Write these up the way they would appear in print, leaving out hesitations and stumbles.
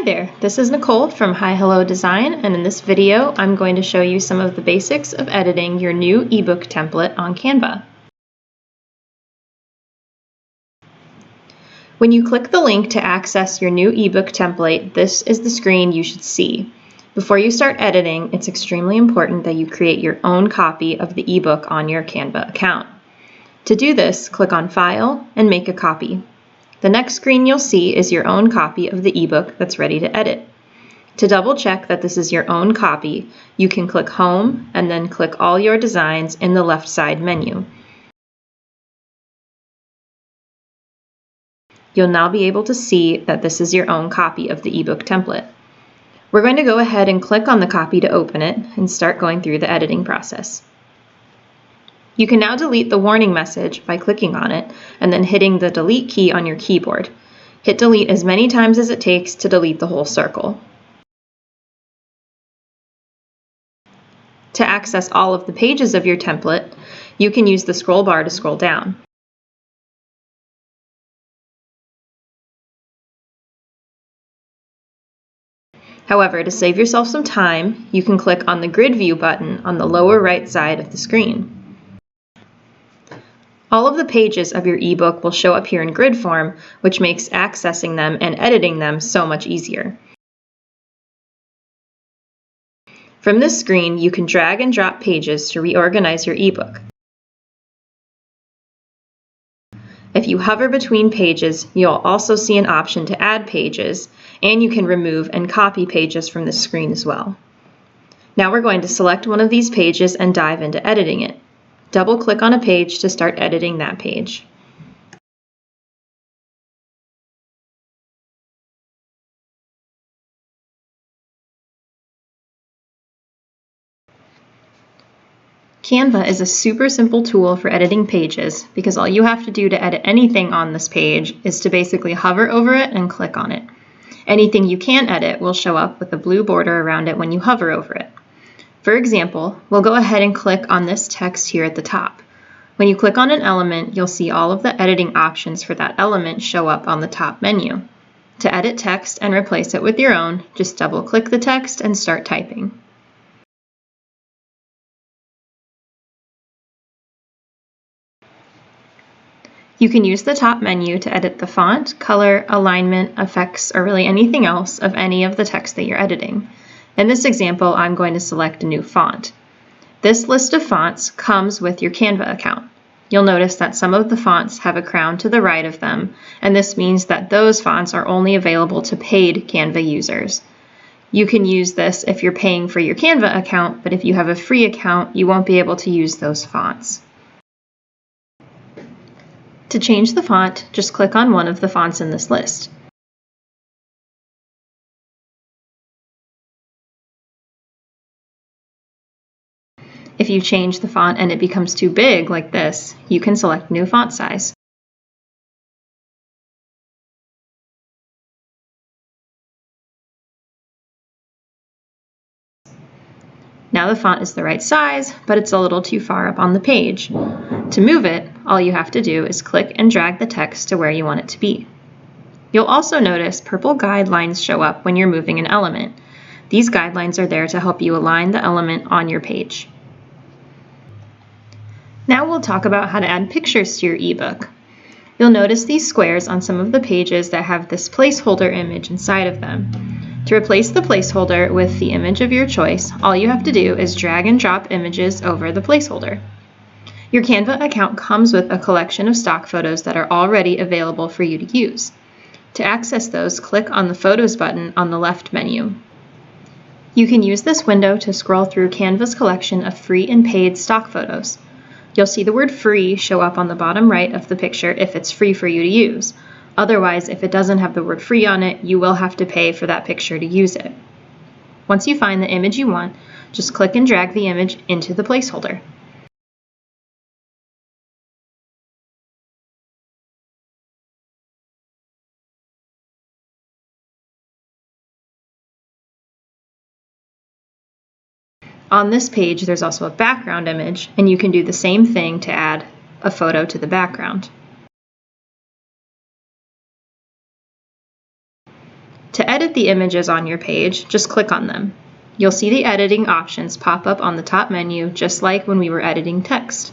Hi there, this is Nicole from Hi Hello Design, and in this video I'm going to show you some of the basics of editing your new ebook template on Canva. When you click the link to access your new ebook template, this is the screen you should see. Before you start editing, it's extremely important that you create your own copy of the ebook on your Canva account. To do this, click on File and Make a Copy. The next screen you'll see is your own copy of the ebook that's ready to edit. To double check that this is your own copy, you can click Home and then click All Your Designs in the left side menu. You'll now be able to see that this is your own copy of the ebook template. We're going to go ahead and click on the copy to open it and start going through the editing process. You can now delete the warning message by clicking on it and then hitting the delete key on your keyboard. Hit delete as many times as it takes to delete the whole circle. To access all of the pages of your template, you can use the scroll bar to scroll down. However, to save yourself some time, you can click on the grid view button on the lower right side of the screen. All of the pages of your ebook will show up here in grid form, which makes accessing them and editing them so much easier. From this screen, you can drag and drop pages to reorganize your ebook. If you hover between pages, you'll also see an option to add pages, and you can remove and copy pages from this screen as well. Now we're going to select one of these pages and dive into editing it. Double-click on a page to start editing that page. Canva is a super simple tool for editing pages because all you have to do to edit anything on this page is to basically hover over it and click on it. Anything you can edit will show up with a blue border around it when you hover over it. For example, we'll go ahead and click on this text here at the top. When you click on an element, you'll see all of the editing options for that element show up on the top menu. To edit text and replace it with your own, just double-click the text and start typing. You can use the top menu to edit the font, color, alignment, effects, or really anything else of any of the text that you're editing. In this example, I'm going to select a new font. This list of fonts comes with your Canva account. You'll notice that some of the fonts have a crown to the right of them, and this means that those fonts are only available to paid Canva users. You can use this if you're paying for your Canva account, but if you have a free account, you won't be able to use those fonts. To change the font, just click on one of the fonts in this list. If you change the font and it becomes too big like this, you can select new font size. Now the font is the right size, but it's a little too far up on the page. To move it, all you have to do is click and drag the text to where you want it to be. You'll also notice purple guidelines show up when you're moving an element. These guidelines are there to help you align the element on your page. Now we'll talk about how to add pictures to your ebook. You'll notice these squares on some of the pages that have this placeholder image inside of them. To replace the placeholder with the image of your choice, all you have to do is drag and drop images over the placeholder. Your Canva account comes with a collection of stock photos that are already available for you to use. To access those, click on the Photos button on the left menu. You can use this window to scroll through Canva's collection of free and paid stock photos. You'll see the word free show up on the bottom right of the picture if it's free for you to use. Otherwise, if it doesn't have the word free on it, you will have to pay for that picture to use it. Once you find the image you want, just click and drag the image into the placeholder. On this page, there's also a background image, and you can do the same thing to add a photo to the background. To edit the images on your page, just click on them. You'll see the editing options pop up on the top menu, just like when we were editing text.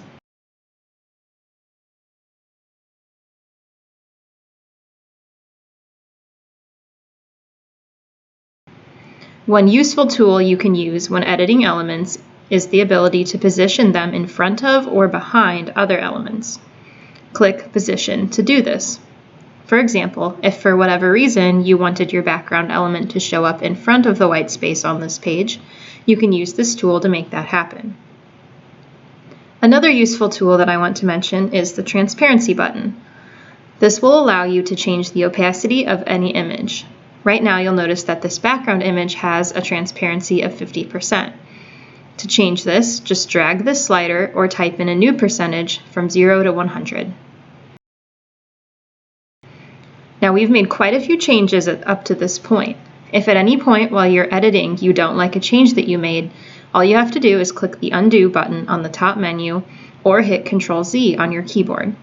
One useful tool you can use when editing elements is the ability to position them in front of or behind other elements. Click Position to do this. For example, if for whatever reason you wanted your background element to show up in front of the white space on this page, you can use this tool to make that happen. Another useful tool that I want to mention is the transparency button. This will allow you to change the opacity of any image. Right now you'll notice that this background image has a transparency of 50%. To change this, just drag this slider or type in a new percentage from 0 to 100. Now we've made quite a few changes up to this point. If at any point while you're editing you don't like a change that you made, all you have to do is click the Undo button on the top menu or hit Ctrl-Z on your keyboard.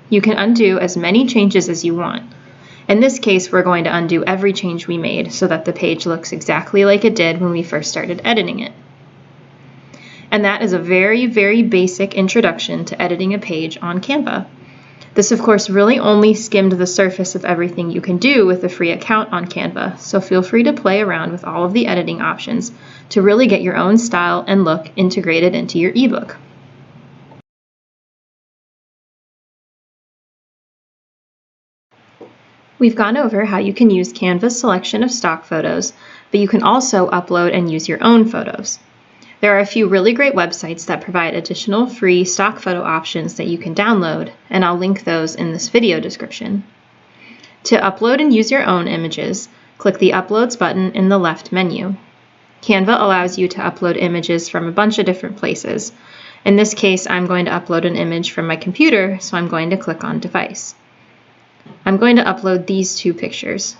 You can undo as many changes as you want. In this case, we're going to undo every change we made so that the page looks exactly like it did when we first started editing it. And that is a very, very basic introduction to editing a page on Canva. This, of course, really only skimmed the surface of everything you can do with a free account on Canva, so feel free to play around with all of the editing options to really get your own style and look integrated into your ebook. We've gone over how you can use Canva's selection of stock photos, but you can also upload and use your own photos. There are a few really great websites that provide additional free stock photo options that you can download, and I'll link those in this video description. To upload and use your own images, click the Uploads button in the left menu. Canva allows you to upload images from a bunch of different places. In this case, I'm going to upload an image from my computer, so I'm going to click on Device. I'm going to upload these two pictures.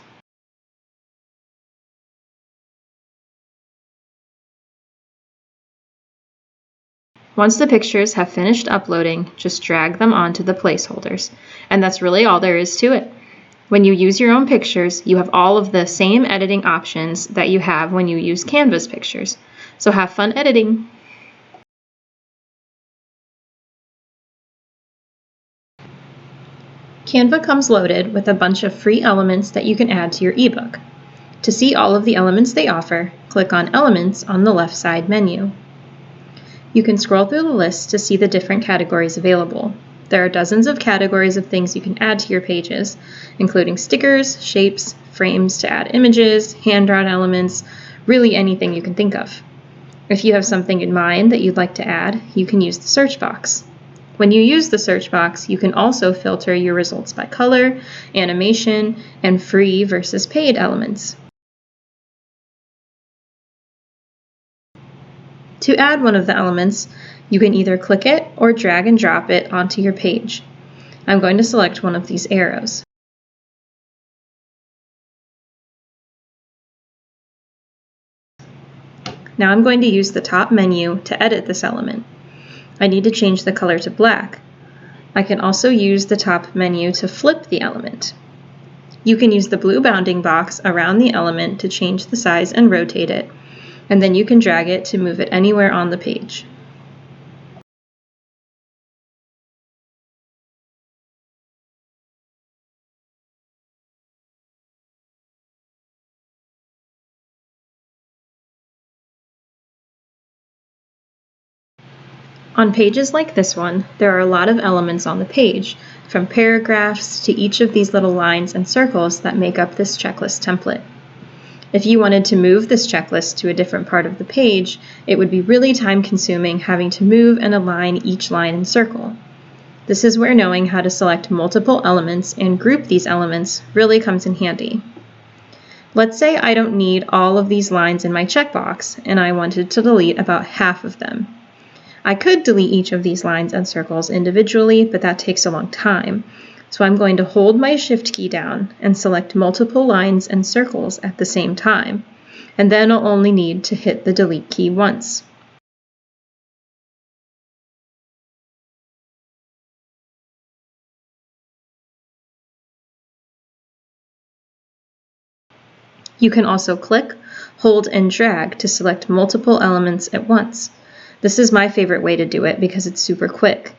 Once the pictures have finished uploading, just drag them onto the placeholders. And that's really all there is to it. When you use your own pictures, you have all of the same editing options that you have when you use Canva's pictures. So have fun editing! Canva comes loaded with a bunch of free elements that you can add to your ebook. To see all of the elements they offer, click on Elements on the left side menu. You can scroll through the list to see the different categories available. There are dozens of categories of things you can add to your pages, including stickers, shapes, frames to add images, hand-drawn elements, really anything you can think of. If you have something in mind that you'd like to add, you can use the search box. When you use the search box, you can also filter your results by color, animation, and free versus paid elements. To add one of the elements, you can either click it or drag and drop it onto your page. I'm going to select one of these arrows. Now I'm going to use the top menu to edit this element. I need to change the color to black. I can also use the top menu to flip the element. You can use the blue bounding box around the element to change the size and rotate it, and then you can drag it to move it anywhere on the page. On pages like this one, there are a lot of elements on the page, from paragraphs to each of these little lines and circles that make up this checklist template. If you wanted to move this checklist to a different part of the page, it would be really time-consuming having to move and align each line and circle. This is where knowing how to select multiple elements and group these elements really comes in handy. Let's say I don't need all of these lines in my checkbox, and I wanted to delete about half of them. I could delete each of these lines and circles individually, but that takes a long time. So I'm going to hold my Shift key down and select multiple lines and circles at the same time, and then I'll only need to hit the Delete key once. You can also click, hold, and drag to select multiple elements at once. This is my favorite way to do it because it's super quick.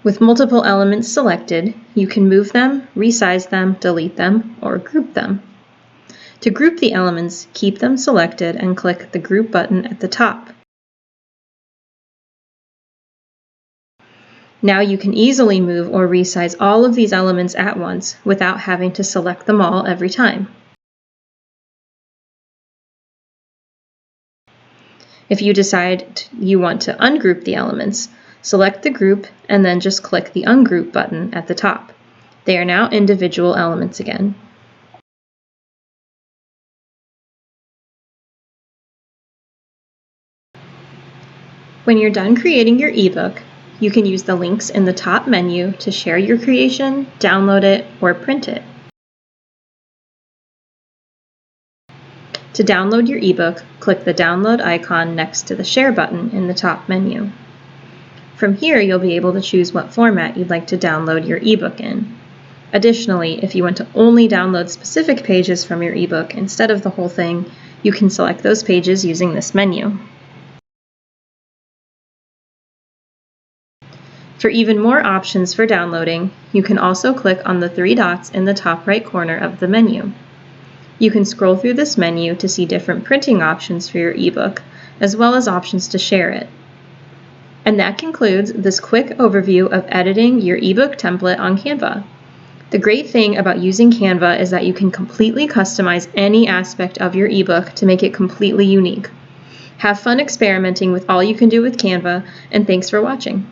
With multiple elements selected, you can move them, resize them, delete them, or group them. To group the elements, keep them selected and click the Group button at the top. Now you can easily move or resize all of these elements at once without having to select them all every time. If you decide you want to ungroup the elements, select the group and then just click the Ungroup button at the top. They are now individual elements again. When you're done creating your ebook, you can use the links in the top menu to share your creation, download it, or print it. To download your ebook, click the download icon next to the share button in the top menu. From here, you'll be able to choose what format you'd like to download your ebook in. Additionally, if you want to only download specific pages from your ebook instead of the whole thing, you can select those pages using this menu. For even more options for downloading, you can also click on the 3 dots in the top right corner of the menu. You can scroll through this menu to see different printing options for your ebook, as well as options to share it. And that concludes this quick overview of editing your ebook template on Canva. The great thing about using Canva is that you can completely customize any aspect of your ebook to make it completely unique. Have fun experimenting with all you can do with Canva, and thanks for watching.